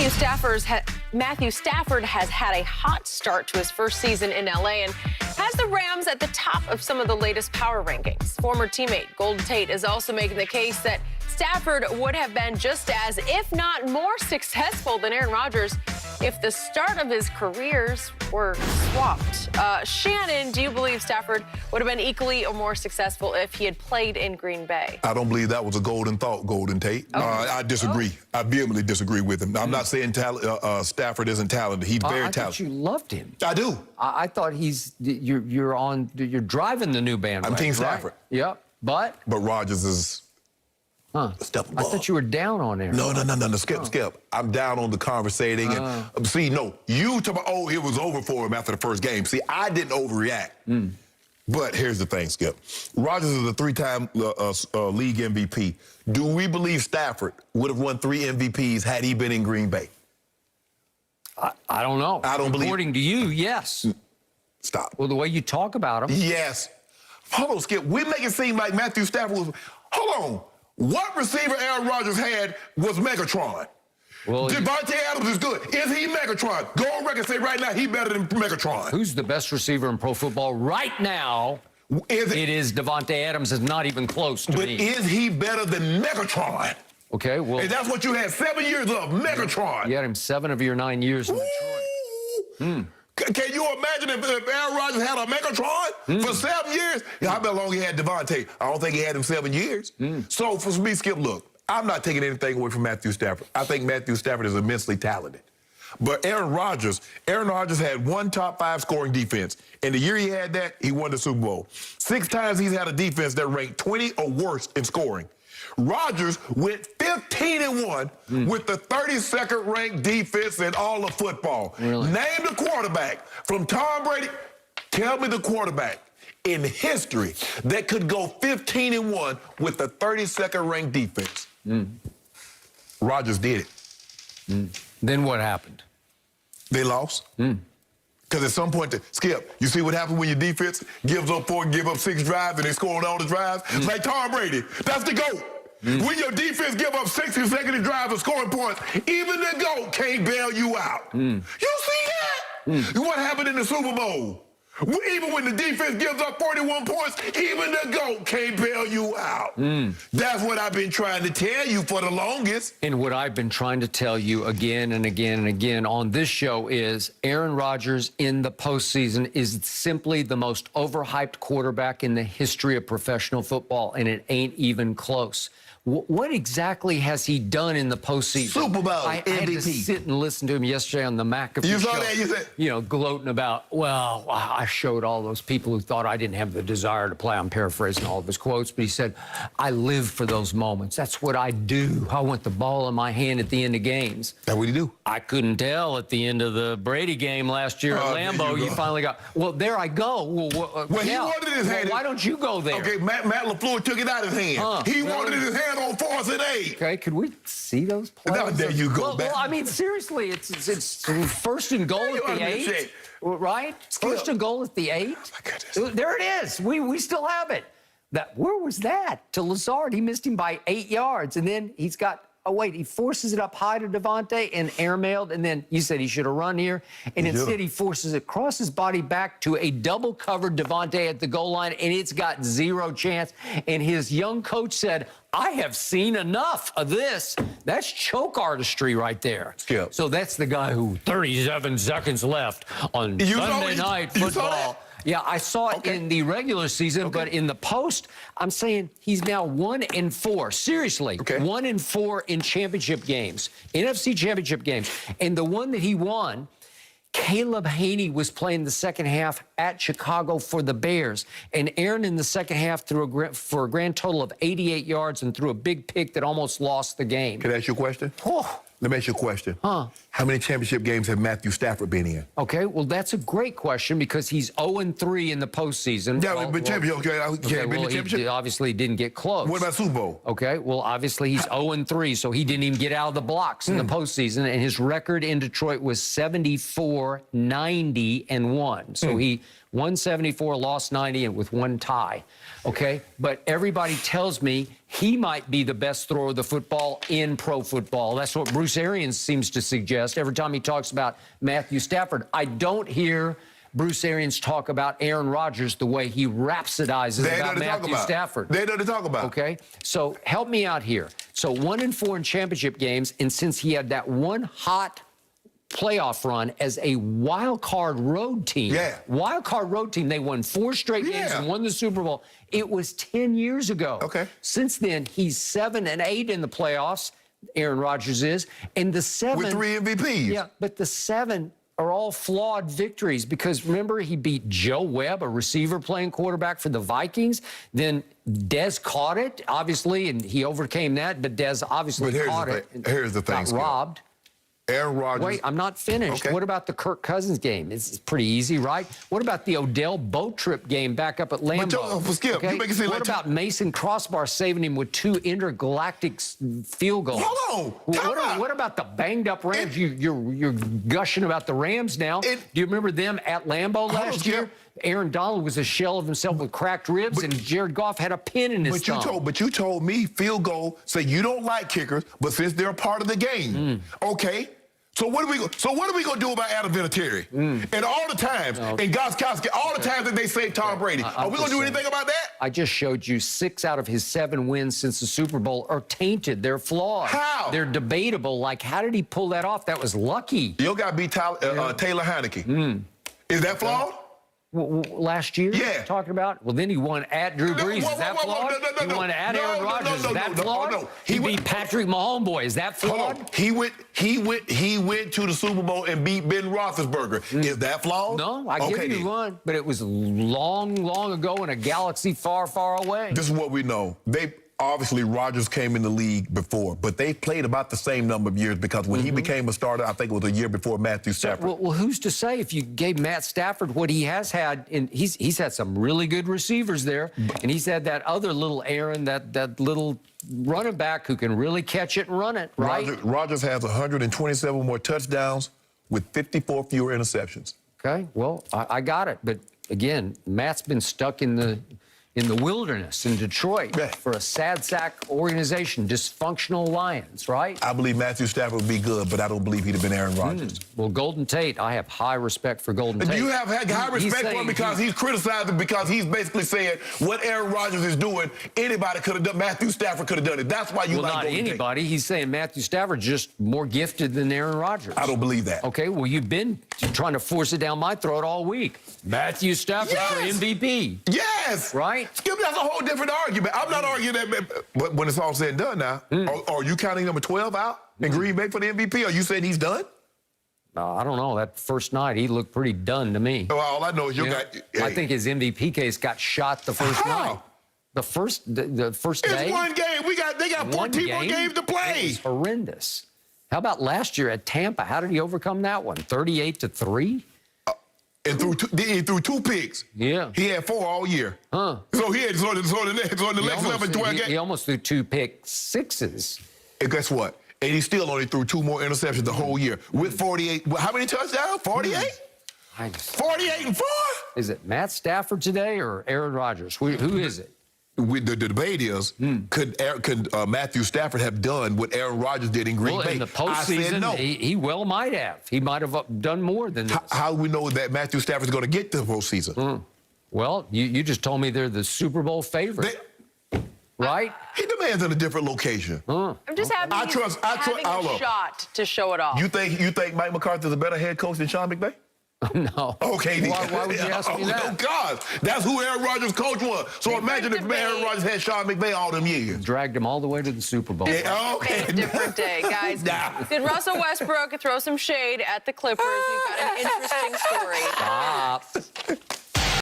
Matthew Stafford has had a hot start to his first season in LA and has the Rams at the top of some of the latest power rankings. Former teammate Golden Tate is also making the case that Stafford would have been just as, if not more successful than Aaron Rodgers if the start of his careers were swapped. Shannon, do you believe Stafford would have been equally or more successful if he had played in Green Bay? I don't believe that was a golden thought, Golden Tate. Okay. I disagree. I vehemently disagree with him. I'm not saying Stafford isn't talented. He's very talented. I thought you loved him. I do. I thought you're driving the new bandwagon. I'm Team right? Stafford. Yep. But Rodgers is a step above. I thought you were down on Aaron. No. Skip. I'm down on the conversating. And see, no, you talk about, oh, it was over for him after the first game. See, I didn't overreact. But here's the thing, Skip. Rodgers is a three-time league MVP. Do we believe Stafford would have won 3 MVPs had he been in Green Bay? I don't know. I don't believe. According to you, yes. Stop. Well, the way you talk about him. Yes. Hold on, Skip. We make it seem like Matthew Stafford was. Hold on. What receiver Aaron Rodgers had was Megatron. Well, Devontae Adams is good. Is he Megatron? Go on record and say right now he's better than Megatron. Who's the best receiver in pro football right now? It is Devontae Adams. Is not even close to me. But is he better than Megatron? Okay, well. And that's what you had 7 years of, Megatron. You had him 7 of your 9 years in Detroit. Can you imagine if Aaron Rodgers had a Megatron for 7 years? How long he had Devontae? I don't think he had him 7 years. So for me, Skip, look, I'm not taking anything away from Matthew Stafford. I think Matthew Stafford is immensely talented. But Aaron Rodgers had 1 top 5 scoring defense. And the year he had that, he won the Super Bowl. 6 times he's had a defense that ranked 20 or worse in scoring. Rodgers went 15-1 with the 32nd ranked defense in all of football. Really? Name the quarterback from Tom Brady. Tell me the quarterback in history that could go 15-1 with the 32nd ranked defense. Rodgers did it. Then what happened? They lost. Because at some point, Skip, you see what happens when your defense gives up 4 and give up 6 drives and they score on all the drives? Like Tom Brady. That's the GOAT. When your defense give up 6 consecutive drives of scoring points, even the GOAT can't bail you out. You see that? What happened in the Super Bowl? Even when the defense gives up 41 points, even the GOAT can't bail you out. That's what I've been trying to tell you for the longest. And what I've been trying to tell you again and again and again on this show is Aaron Rodgers in the postseason is simply the most overhyped quarterback in the history of professional football, and it ain't even close. What exactly has he done in the postseason? Super Bowl, I had to sit and listen to him yesterday on the McAfee You show. saw that? You said, Gloating about, well, I showed all those people who thought I didn't have the desire to play. I'm paraphrasing all of his quotes, but he said, I live for those moments. That's what I do. I want the ball in my hand at the end of games. That's what he do. I couldn't tell at the end of the Brady game last year at Lambeau. You finally got, well, there I go. Well, he wanted his hand. Why don't you go there? Okay, Matt LaFleur took it out of his hand. He wanted his hand on 4th and 8. Okay, could we see those plays? Now, there you go. Well, I mean, seriously, it's 1st and goal at the 8, right? Skip. 1st and goal at the 8. Oh, my goodness. There it is. We still have it. Where was that? To Lazard, he missed him by 8 yards, and then he's got. Oh, wait, he forces it up high to Devontae and airmailed, and then you said he should have run here, and instead he forces it across his body back to a double-covered Devontae at the goal line, and it's got 0 chance. And his young coach said, I have seen enough of this. That's choke artistry right there. Skip. So that's the guy who 37 seconds left on Sunday Night Football. Yeah, I saw it in the regular season, but in the post, I'm saying he's now 1-4. Seriously, 1-4 in championship games, NFC championship games. And the one that he won, Caleb Haney was playing the second half at Chicago for the Bears. And Aaron in the second half threw for a grand total of 88 yards and threw a big pick that almost lost the game. Can I ask you a question? Let me ask you a question. How many championship games have Matthew Stafford been in? Okay, well, that's a great question because he's 0-3 in the postseason. Yeah, but championship. He obviously didn't get close. What about Super Bowl? Okay, well, obviously he's 0-3, so he didn't even get out of the blocks in the postseason, and his record in Detroit was 74-90-1. So he 174, lost 90, and with one tie. Okay? But everybody tells me he might be the best thrower of the football in pro football. That's what Bruce Arians seems to suggest every time he talks about Matthew Stafford. I don't hear Bruce Arians talk about Aaron Rodgers the way he rhapsodizes about Matthew Stafford. They know to talk about. Okay? So help me out here. So 1-4 in championship games, and since he had that one hot playoff run as a wild card road team. Wild card road team. They won 4 straight games and won the Super Bowl. It was 10 years ago. Okay. Since then, he's 7-8 in the playoffs. Aaron Rodgers is, and the 7 with 3 MVPs. Yeah, but the 7 are all flawed victories because remember he beat Joe Webb, a receiver playing quarterback for the Vikings. Then Dez caught it, obviously, and he overcame that. But Dez obviously caught it. Here's the thing, got robbed. Aaron Rodgers. Wait, I'm not finished. Okay. What about the Kirk Cousins game? It's pretty easy, right? What about the Odell boat trip game back up at Lambeau? But Skip, you make it seem what about Mason Crossbar saving him with 2 intergalactic field goals? Hold on. What about the banged up Rams? You're gushing about the Rams now. Do you remember them at Lambeau last year? Aaron Donald was a shell of himself with cracked ribs, and Jared Goff had a pin in his thumb. But you told me field goal. Say you don't like kickers, but since they're a part of the game, okay. So what are we gonna do about Adam Vinatieri? And all the times, and Gostkowski, all the times that they say Tom Brady, are we gonna do anything about that? I just showed you 6 out of his 7 wins since the Super Bowl are tainted. They're flawed. How? They're debatable. Like, how did he pull that off? That was lucky. You got to beat Taylor Heineke. Is that flawed? Last year? Yeah. Talking about? Well, then he won at Drew Brees. Is that flawed? He won at Aaron Rodgers. Is that flawed? He beat Patrick Mahomes. Boy, is that flawed? He went to the Super Bowl and beat Ben Roethlisberger. Is that flawed? No, I give you one, but it was long, long ago in a galaxy far, far away. This is what we know. Obviously, Rodgers came in the league before, but they played about the same number of years because when he became a starter, I think it was a year before Matthew Stafford. Well, who's to say if you gave Matt Stafford what he has had, and he's had some really good receivers there, and he's had that other little Aaron, that little running back who can really catch it and run it, right? Rodgers has 127 more touchdowns with 54 fewer interceptions. Okay, well, I got it, but again, Matt's been stuck in the wilderness in Detroit for a sad sack organization, dysfunctional Lions, right? I believe Matthew Stafford would be good, but I don't believe he'd have been Aaron Rodgers. Well, Golden Tate, I have high respect for Golden Tate. You have high respect for him because he's criticizing, because he's basically saying what Aaron Rodgers is doing, anybody could have done, Matthew Stafford could have done it. That's why you like Golden Tate. Well, not anybody. He's saying Matthew Stafford's just more gifted than Aaron Rodgers. I don't believe that. Okay, well, you've been trying to force it down my throat all week. Matthew Stafford for MVP. Yes. Right? Skip, that's a whole different argument. I'm not arguing that, but when it's all said and done now, are you counting number 12 out in Green Bay for the MVP? Are you saying he's done? I don't know. That first night, he looked pretty done to me. Well, all I know is I think his MVP case got shot the first night. The first day. It's one game. They got 14 more games to play. It was horrendous. How about last year at Tampa? How did he overcome that one? 38-3? And he threw 2 picks. Yeah. He had 4 all year. Huh. So the next 11, 12 games. He almost threw 2 pick sixes. And guess what? And he still only threw 2 more interceptions the whole year with 48. How many touchdowns? 48? 48 and 4? Is it Matt Stafford today or Aaron Rodgers? Who is it? The debate is, could Matthew Stafford have done what Aaron Rodgers did in Green Bay? In the postseason, no. he well might have. He might have done more than this. How do we know that Matthew Stafford's going to get to the postseason? Well, you just told me they're the Super Bowl favorite. Right? He demands in a different location. I'm just happy he's having a shot to show it off. You think Mike McCarthy's a better head coach than Sean McVay? No. Okay. Why would you ask me that? Oh, God. That's who Aaron Rodgers' coach was. So imagine if Aaron Rodgers had Sean McVay all them years. Dragged him all the way to the Super Bowl. Yeah, okay. Different day, guys. Did Russell Westbrook throw some shade at the Clippers? We've got an interesting story. Stop.